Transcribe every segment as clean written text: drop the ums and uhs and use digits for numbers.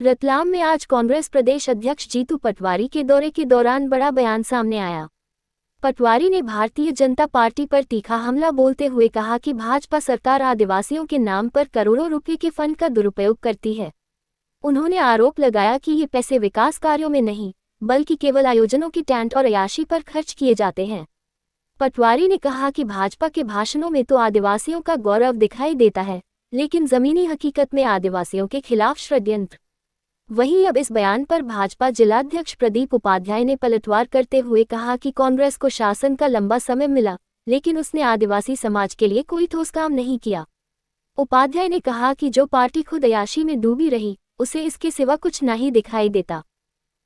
रतलाम में आज कांग्रेस प्रदेश अध्यक्ष जीतू पटवारी के दौरे के दौरान बड़ा बयान सामने आया। पटवारी ने भारतीय जनता पार्टी पर तीखा हमला बोलते हुए कहा कि भाजपा सरकार आदिवासियों के नाम पर करोड़ों रुपए के फंड का दुरुपयोग करती है। उन्होंने आरोप लगाया कि ये पैसे विकास कार्यों में नहीं, बल्कि केवल आयोजनों की टेंट और अय्याशी पर खर्च किए जाते हैं। पटवारी ने कहा कि भाजपा के भाषणों में तो आदिवासियों का गौरव दिखाई देता है, लेकिन जमीनी हकीकत में आदिवासियों के खिलाफ षड्यंत्र। वहीं अब इस बयान पर भाजपा जिलाध्यक्ष प्रदीप उपाध्याय ने पलटवार करते हुए कहा कि कांग्रेस को शासन का लंबा समय मिला, लेकिन उसने आदिवासी समाज के लिए कोई ठोस काम नहीं किया। उपाध्याय ने कहा कि जो पार्टी खुद अय्याशी में डूबी रही, उसे इसके सिवा कुछ नहीं दिखाई देता।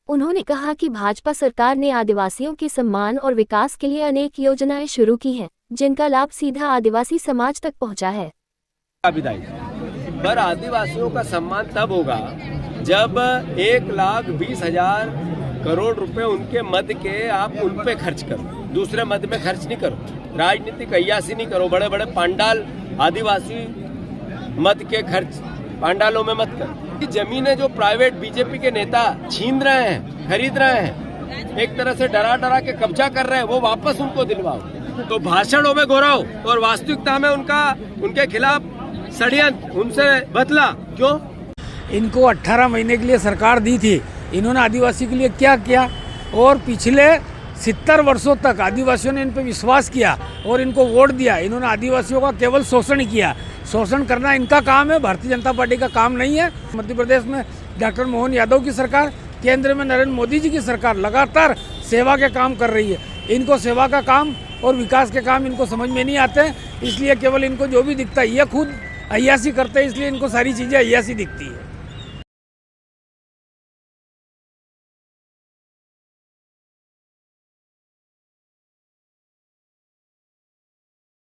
उन्होंने कहा कि भाजपा सरकार ने आदिवासियों के सम्मान और विकास के लिए अनेक योजनाएं शुरू की हैं, जिनका लाभ सीधा आदिवासी समाज तक पहुंचा है। पर आदिवासियों का सम्मान तब होगा जब 1,20,000 करोड़ रुपए उनके मद के आप उन पे खर्च करो, दूसरे मद में खर्च नहीं करो, राजनीतिक अय्यासी नहीं करो, बड़े बड़े पांडाल आदिवासी मद के खर्च पांडालों में मत करो। जमीनें जो प्राइवेट बीजेपी के नेता छीन रहे हैं, खरीद रहे हैं, एक तरह से डरा डरा के कब्जा कर रहे हैं, वो वापस उनको दिलवाओ। तो भाषणों में गौरव और वास्तविकता में उनके खिलाफ षड्यंत्र, उनसे बदला। क्यों? इनको 18 महीने के लिए सरकार दी थी, इन्होंने आदिवासी के लिए क्या किया? और पिछले 70 वर्षों तक आदिवासियों ने इन पर विश्वास किया और इनको वोट दिया। इन्होंने आदिवासियों का केवल शोषण किया। शोषण करना इनका काम है, भारतीय जनता पार्टी का काम नहीं है। मध्य प्रदेश में डॉक्टर मोहन यादव की सरकार, केंद्र में नरेंद्र मोदी जी की सरकार लगातार सेवा के काम कर रही है। इनको सेवा का काम और विकास के काम इनको समझ में नहीं आते, इसलिए केवल इनको जो भी दिखता है, ये खुद अय्यासी करते हैं, इसलिए इनको सारी चीज़ें अय्यासी दिखती है।